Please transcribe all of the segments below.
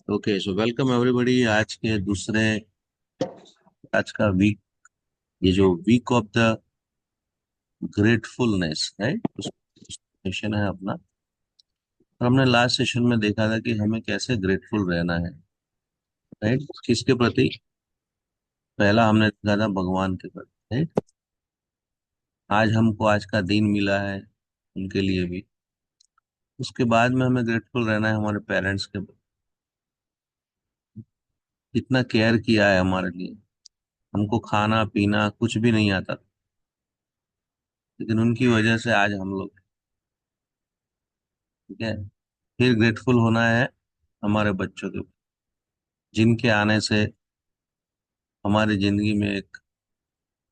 Okay, so welcome everybody. आज का week, ये जो वीक ऑफ द ग्रेटफुलनेस है, उस सेशन है अपना। और हमने लास्ट सेशन में देखा था कि हमें कैसे ग्रेटफुल रहना है, राइट? किसके प्रति? पहला हमने देखा था भगवान के प्रति, राइट? आज हमको आज का दिन मिला है, उनके लिए भी। उसके बाद में हमें ग्रेटफुल रहना है हमारे पेरेंट्स के प्रति। कितना केयर किया है हमारे लिए। हमको खाना पीना कुछ भी नहीं आता था, लेकिन उनकी वजह से आज हम लोग, ठीक है। फिर ग्रेटफुल होना है हमारे बच्चों के, जिनके आने से हमारी जिंदगी में एक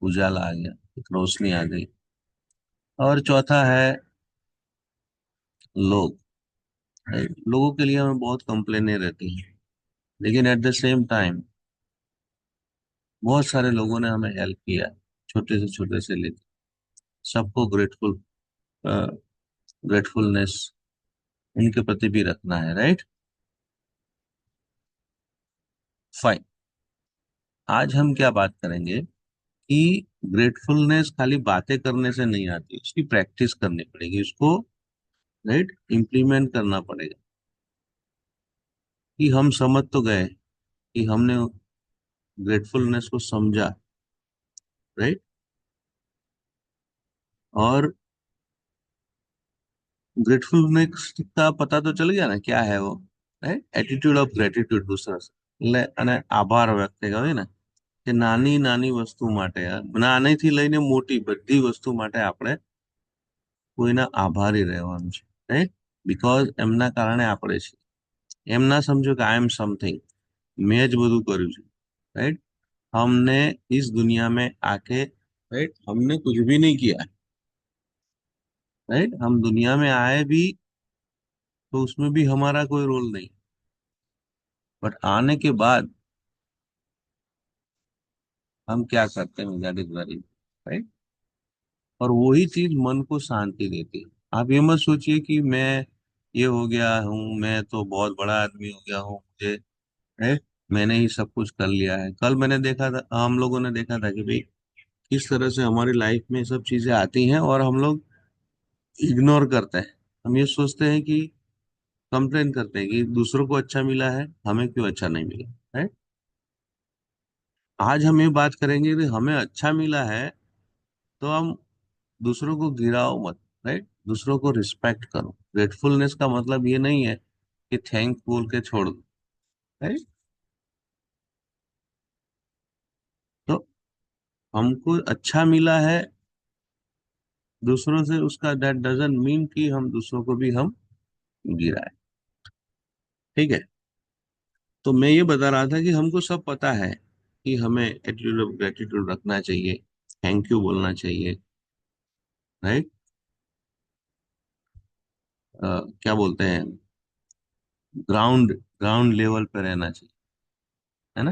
उजाला आ गया, एक रोशनी आ गई। और चौथा है लोग। लोगों के लिए हमें बहुत कंप्लेनें रहती हैं, लेकिन एट द सेम टाइम बहुत सारे लोगों ने हमें हेल्प किया, छोटे से लेकर सबको ग्रेटफुलनेस उनके प्रति भी रखना है, राइट? फाइन। आज हम क्या बात करेंगे कि ग्रेटफुलनेस खाली बातें करने से नहीं आती, उसकी प्रैक्टिस करनी पड़ेगी, उसको, राइट, इम्प्लीमेंट करना पड़ेगा। कि हम समझ तो गए कि हमने ग्रेटफुलनेस को समझा, राइट? और ग्रेटफुलनेस का पता तो चल गया ना क्या है वो, राइट? एटीट्यूड ऑफ ग्रेटिट्यूड, दूसरा એટલે અને આભાર વ્યક્ત કહેવાય ને, કે નાની નાની વસ્તુ માટે, નાનીથી લઈને મોટી બધી વસ્તુ માટે આપણે કોઈના આભારી રહેવાનું છે, રાઈટ? બીકોઝ એમના કારણે આપણે છે। એમ ના સમજો કે आई एम समथिंग, मैं જ બધું કર્યું છે, राइट? हमने इस दुनिया में आके, राइट, हमने कुछ भी नहीं किया, राइट? हम दुनिया में आए भी तो उसमें भी हमारा कोई रोल नहीं। बट आने के बाद हम क्या करते हैं, दैट इज वेरी, राइट? और वही चीज मन को शांति देती है। आप ये मत सोचिए कि मैं ये हो गया हूँ, मैं तो बहुत बड़ा आदमी हो गया हूँ, मुझे, है, मैंने ही सब कुछ कर लिया है। कल मैंने देखा था, हम लोगों ने देखा था कि भाई किस तरह से हमारी लाइफ में सब चीजें आती हैं और हम लोग इग्नोर करते हैं। हम ये सोचते हैं कि, कंप्लेन करते हैं कि दूसरों को अच्छा मिला है, हमें क्यों अच्छा नहीं मिला, है? आज हम ये बात करेंगे कि हमें अच्छा मिला है, तो हम दूसरों को गिराओ मत, राइट? दूसरों को रिस्पेक्ट करो। ग्रेटफुलनेस का मतलब ये नहीं है कि थैंक बोल के छोड़ दो, राइट? तो हमको अच्छा मिला है दूसरों से, उसका दैट डजंट मीन कि हम दूसरों को भी हम गिराए, ठीक है? तो मैं ये बता रहा था कि हमको सब पता है कि हमें एटीट्यूड ऑफ ग्रेटिट्यूड रखना चाहिए, थैंक यू बोलना चाहिए, राइट? क्या बोलते हैं, ग्राउंड ग्राउंड लेवल पे रहना चाहिए, है ना?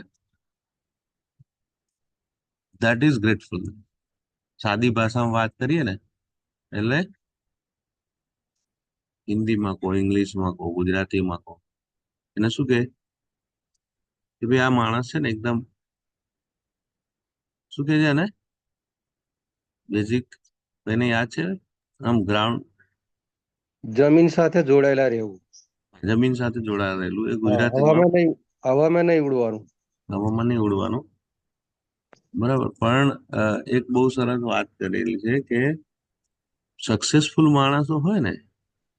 That is grateful. सादी भाषा में बात करिए ને, એટલે હિન્દીમાં કહો, ઇંગ્લિશમાં કહો, ગુજરાતીમાં કહો, એને શું કહે કે ભાઈ આ માણસ છે ને એકદમ, શું કહે છે એને, બેઝિક, એને યાદ છે, આમ ગ્રાઉન્ડ, જમીન સાથે જોડાયેલા રહેવું। જમીન સાથે જોડાયેલું, એ હા, ગુજરાતીમાં હવામાં નહીં ઉડવાનું। હવામાં નહીં ઉડવાનું, બરાબર। પણ એક બહુ સરસ વાત કરેલી છે કે સક્સેસફુલ માણસો હોય ને,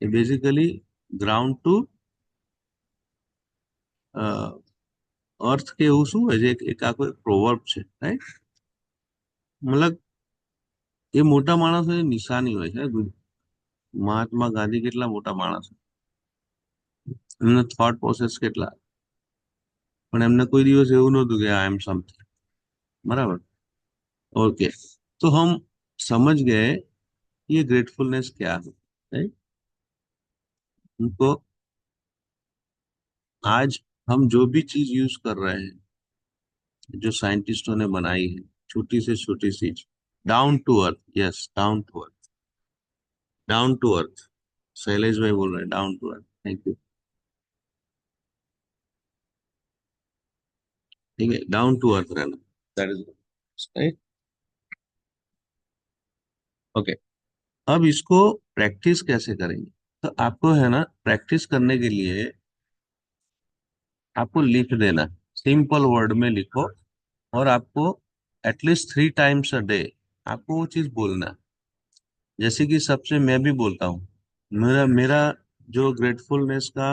એ બેઝિકલી ગ્રાઉન્ડ ટુ અર્થ કે એવું શું હોય છે, એક આખો એક પ્રોવર્બ છે, રાઈટ? મતલબ એ મોટા માણસોની નિશાની હોય છે। મહાત્મા ગાંધી કેટલા મોટા માણસ, એમના થોટ પ્રોસેસ કેટલા, પણ એમને કોઈ દિવસ એવું નહોતું કે आई एम समथिंग, बराबर। ओके, तो हम समझ गए ये ग्रेटफुलनेस क्या है, राइट? उनको, आज हम जो भी चीज यूज कर रहे हैं, जो साइंटिस्टों ने बनाई है, छोटी से छोटी चीज, down to earth, yes, down to earth, down to earth. Shailesh भाई बोल रहे हैं down to earth, thank you. ठीक है, डाउन टू अर्थ रहना, दैट इज राइट। ओके, अब इसको प्रैक्टिस कैसे करेंगे? तो आपको है ना, प्रैक्टिस करने के लिए आपको लिख देना, सिंपल वर्ड में लिखो, और आपको एटलीस्ट 3 टाइम्स अ डे आपको वो चीज बोलना। जैसे कि सबसे मैं भी बोलता हूँ, मेरा मेरा जो ग्रेटफुलनेस का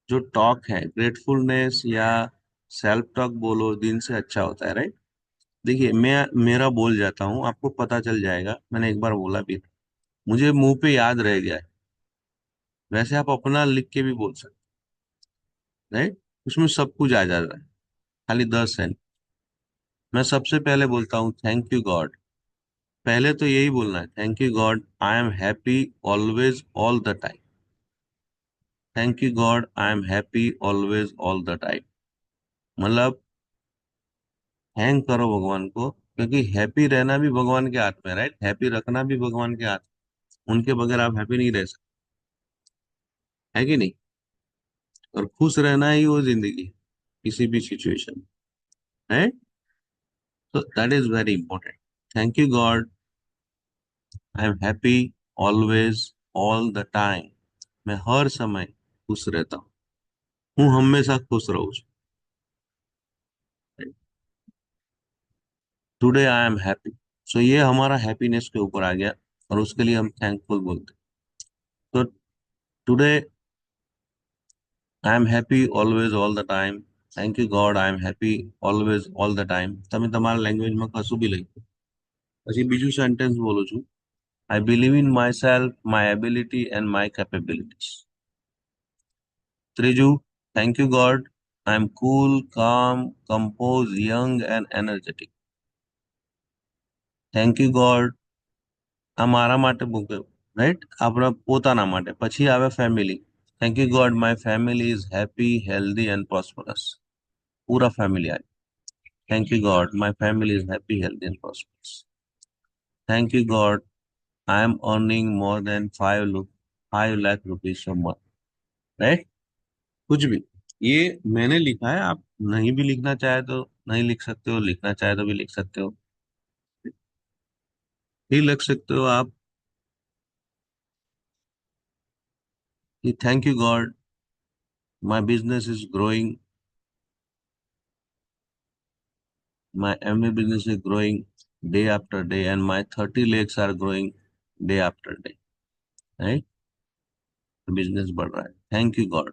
जो टॉक है, ग्रेटफुलनेस या सेल्फ टॉक बोलो, दिन से अच्छा होता है, राइट। देखिए, मैं मेरा बोल जाता हूँ, आपको पता चल जाएगा, मैंने एक बार बोला भी था, मुझे मुंह पे याद रह गया है। वैसे आप अपना लिख के भी बोल सकते, राइट। उसमें सब कुछ आ जाता है, खाली 10 सेंट। मैं सबसे पहले बोलता हूँ थैंक यू गॉड। पहले तो यही बोलना है, thank you God I am happy always all the time. Thank you God I am happy always all the time. मतलब थैंक करो भगवान को, क्योंकि हैप्पी रहना भी भगवान के हाथ में, राइट। हैप्पी रखना भी भगवान के हाथ में। उनके बगैर आप हैप्पी नहीं रह सकते, है कि नहीं। और खुश रहना ही वो जिंदगी, किसी भी सिचुएशन, है। तो that is very important. Thank you God I am happy always all the time. मैं हर समय खुश रहता हूँ हमेशा खुश रहूँ। Today I am happy. So ये हमारा हैप्पीनेस के ऊपर आ गया, और उसके लिए हम थैंकफुल बोलते हैं। तो today I am happy always all the time, thank you God I am happy always all the time. તમે તમારા લેંગ્વેજમાં કશું બી લખો. પછી બીજું સેન્ટેન્સ બોલું છું, I believe in myself, my ability and my capabilities. ત્રીજું, thank you God I am cool, calm, compose, young and energetic. Thank you God, આ મારા માટે મૂકે, રાઈટ, આપણા પોતાના માટે. પછી આવે family. Thank you God my family is happy, healthy and prosperous. પૂરા ફેમિલી આ. Thank you, God. My family is happy, healthy, and prosperous. Thank you, God. I am earning more than 5 lakh rupees a month. Right? कुछ भी, ये मैंने लिखा है, आप नहीं भी लिखना चाहे तो नहीं लिख सकते हो, लिखना चाहे तो भी लिख सकते हो। ही लिख सकते हो आप कि thank you God, my business is growing, my Amway business is growing day after day, and my 30 lakhs are growing day after day. Right, business बढ़ रहा है, थैंक यू गॉड।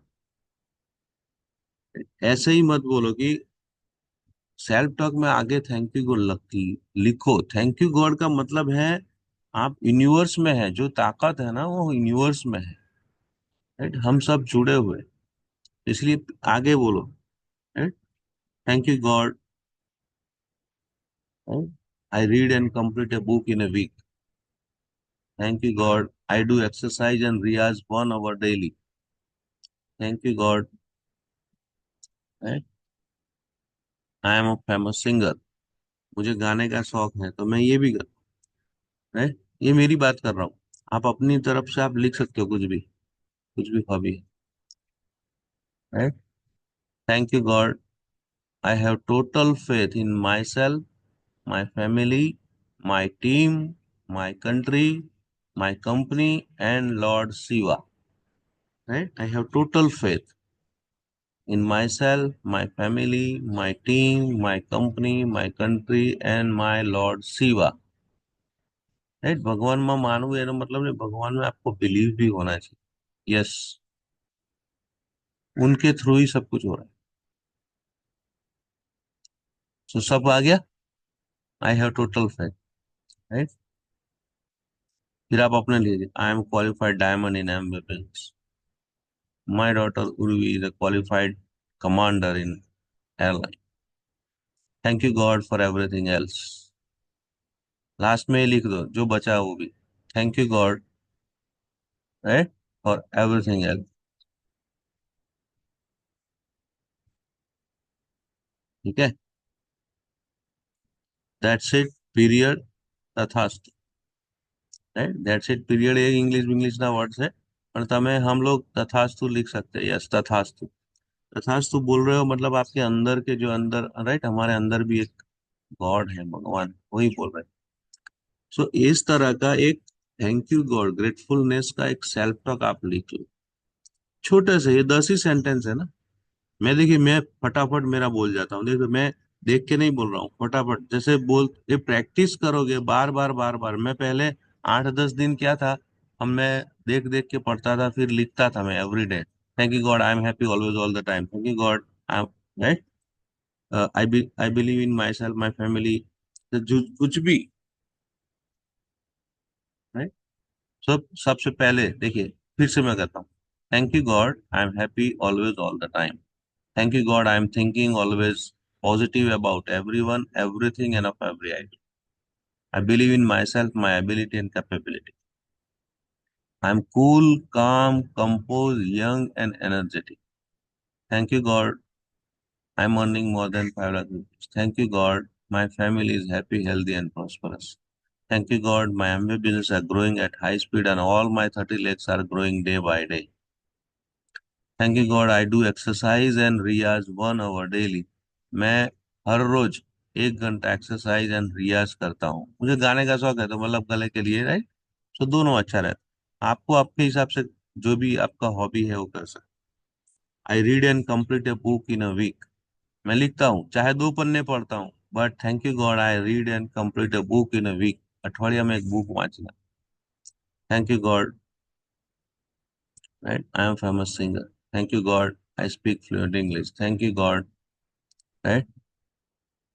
ऐसे ही मत बोलो कि सेल्फ टॉक में आगे थैंक यू गॉड लिखो। थैंक यू गॉड का मतलब है आप यूनिवर्स में है, जो ताकत है ना वो यूनिवर्स में है, राइट। हम सब जुड़े हुए हैं। इसलिए आगे बोलो, right, thank you God I read and complete a book in a week. Thank you God I do exercise and रियाज 1 hour daily. Thank you God I am a famous singer. मुझे गाने का शौक है तो मैं ये भी कर, है, ये मेरी बात कर रहा हूँ। आप अपनी तरफ से आप लिख सकते हो कुछ भी हॉबी है। Thank you, God. I have total faith in myself, my family, my team, my country, my company, and Lord Shiva. Right? I have total faith in myself, my family, my team, my company, my country, and my Lord Shiva. Right, भगवान में मानવું એનો मतलब नहीं, भगवान में आपको believe भी होना चाहिए। यस, उनके थ्रू ही सब कुछ हो रहा है। तो सब आ गया, आई हैव टोटल फेथ, राइट। फिर आप अपने लीजिए, I am qualified diamond in ambulance. My daughter Urvi is a qualified commander in airline. Thank you God for everything else. Last में ही लिख दो जो बचा है वो भी, thank you God, right, for everything else. ठीक है, दैट्स इट, पीरियड, तथास्तु। Right, that's it period A English English ના વર્ડ છે, પણ તમે हम लोग तथास्तु लिख सकते हैं, यस तथास्तु। तथास्तु बोल रहे हो मतलब आपके अंदर के जो अंदर, राइट, हमारे अंदर भी एक गॉड है, भगवान, वही बोल रहे हैं। सो इस तरह का एक थैंक यू गॉड, ग्रेटफुलनेस का एक सेल्फ टॉक आप लिख लो। छोटे से, ये 10 ही सेंटेंस है ना। मैं देखिए, मैं फटाफट मेरा बोल जाता हूँ, देखो मैं देख के नहीं बोल रहा हूँ, फटाफट जैसे बोल, ये प्रैक्टिस करोगे बार बार बार बार। मैं पहले 8-10 दिन क्या था, हम मैं देख देख के पढ़ता था, फिर लिखता था मैं every day. Thank you God I am happy always all the time, thank you God I, right, I believe in myself my family, कुछ भी, राइट। सब सबसे पहले देखिए, फिर से मैं कहता हूँ, thank you God I am happy always all the time, thank you, God. I am thinking always positive about everyone, everything, and of every idea. I believe in myself, my ability, and capability. I am cool, calm, composed, young, and energetic. Thank you, God. I am earning more than 5 lakh rupees. Thank you, God. My family is happy, healthy, and prosperous. Thank you, God. My MBA business are growing at high speed, and all my 30 lakhs are growing day by day. Thank you God I do exercise and रियाज 1 hour daily. मैं हर रोज 1 घंटा exercise and रियाज करता हूँ। मुझे गाने का शौक है, तो मतलब गले के लिए, राइट। तो दोनों अच्छा रहता, आपको आपके हिसाब से जो भी आपका हॉबी है वो कर सकते। I read and complete a book in a week. मैं लिखता हूँ, चाहे 2 पन्ने पढ़ता हूँ, but thank you God I read and complete a book in a week. अठवाडिया में एक बुक वांचना। Thank you God, right, I am famous singer. Thank you God I speak fluent English. Thank you God, right,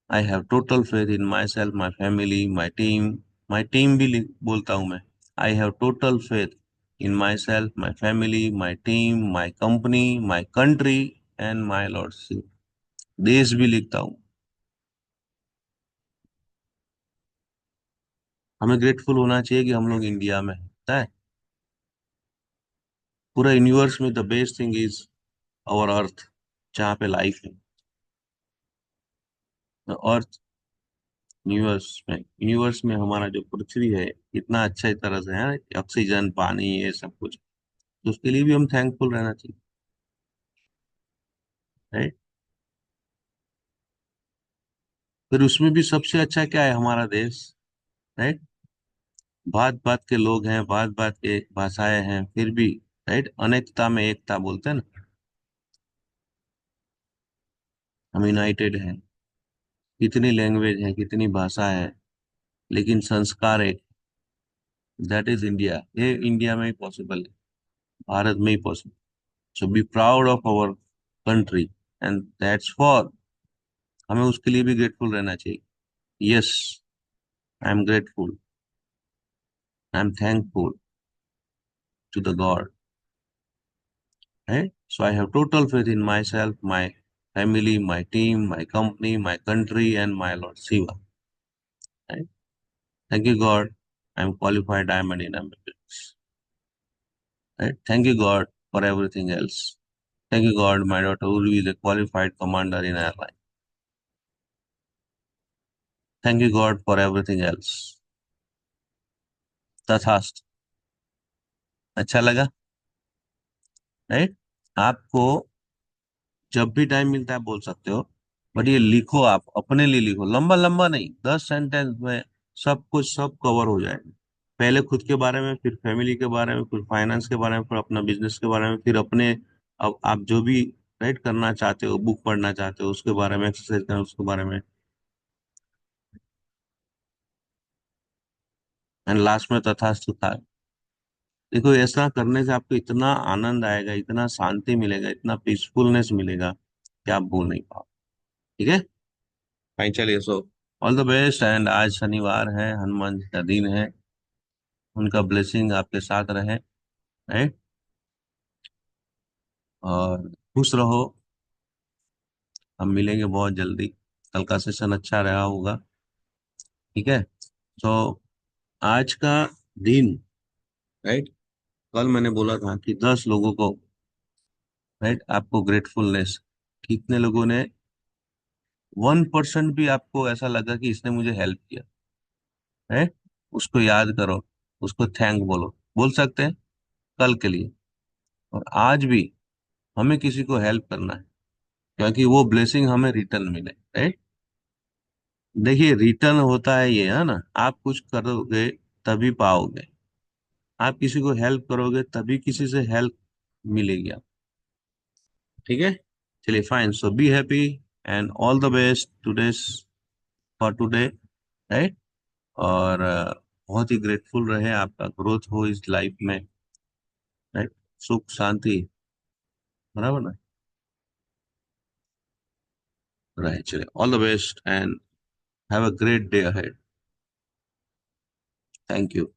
I have total faith in myself my family my team. My team भी बोलता हूँ मैं। आई have total faith in myself my family my team my company my country and my lordship. देश भी लिखता हूँ। हमें grateful होना चाहिए कि हम लोग इंडिया में हैं, पता है। पूरा यूनिवर्स में the best thing is our earth, जहाँ पे लाइफ है। अर्थ, यूनिवर्स में हमारा जो पृथ्वी है, इतना अच्छा तरह से है, ऑक्सीजन, पानी, ये सब कुछ। तो उसके लिए भी हम थैंकफुल रहना चाहिए, राइट। फिर उसमें भी सबसे अच्छा क्या है, हमारा देश, राइट। बात बात के लोग हैं, बात बात के भाषाएं हैं, फिर भी, राइट, अनेकता में एकता बोलते हैं ना। हम यूनाइटेड हैं, कितनी लैंग्वेज है, कितनी भाषा है, लेकिन संस्कार एक, दैट इज इंडिया। ये इंडिया में ही पॉसिबल है, भारत में ही possible. So be proud of our country, and that's for, हमें उसके लिए भी ग्रेटफुल रहना चाहिए। Yes, I am grateful, I am thankful to the God, right? So I have total faith in myself, my family, my team, my company, my country, and my Lord Shiva. Right? Thank you, God. I'm qualified diamond in ambulance. Right? Thank you, God, for everything else. Thank you, God. My daughter Urvi is a qualified commander in airline. Thank you, God, for everything else. तथास्तु। अच्छा लगा, right. आपको जब भी time मिलता है बोल सकते हो, बट ये लिखो, आप अपने लिए लिखो, लंबा लंबा नहीं, 10 सेंटेंस में सब कुछ सब कवर हो जाएगा। पहले खुद के बारे में, फिर फैमिली के बारे में, फिर फाइनेंस के बारे में, फिर अपना बिजनेस के बारे में, फिर अपने, अब आप जो भी राइट करना चाहते हो, बुक पढ़ना चाहते हो उसके बारे में, एक्सरसाइज करना उसके बारे में, एंड लास्ट में तथास्तु था। देखो, ऐसा करने से आपको इतना आनंद आएगा, इतना शांति मिलेगा, इतना पीसफुलनेस मिलेगा कि आप भूल नहीं पाओ। ठीक है, फाइन, चलिए, so all the best. And आज शनिवार है, हनुमान जी का दिन है, उनका ब्लेसिंग आपके साथ रहे, राइट। और खुश रहो। हम मिलेंगे बहुत जल्दी। कल का सेशन अच्छा रहा होगा, ठीक है। तो आज का दिन, राइट, कल मैंने बोला था कि 10 लोगों को, राइट, आपको ग्रेटफुलनेस, कितने लोगों ने 1% भी आपको ऐसा लगा कि इसने मुझे हेल्प किया, राइट, उसको याद करो, उसको थैंक बोलो, बोल सकते हैं कल के लिए। और आज भी हमें किसी को हेल्प करना है, क्योंकि वो ब्लेसिंग हमें रिटर्न मिले, राइट। देखिए रिटर्न होता है ये, है ना, आप कुछ करोगे तभी पाओगे, आप किसी को हेल्प करोगे तभी किसी से हेल्प मिलेगी आप। ठीक है, चलिए fine, so be happy and all the best today's for today, right. और बहुत ही ग्रेटफुल रहे, आपका ग्रोथ हो इस लाइफ में, राइट। सुख शांति, बराबर ना, राइट। चलिए all the best and have a great day ahead. Thank you.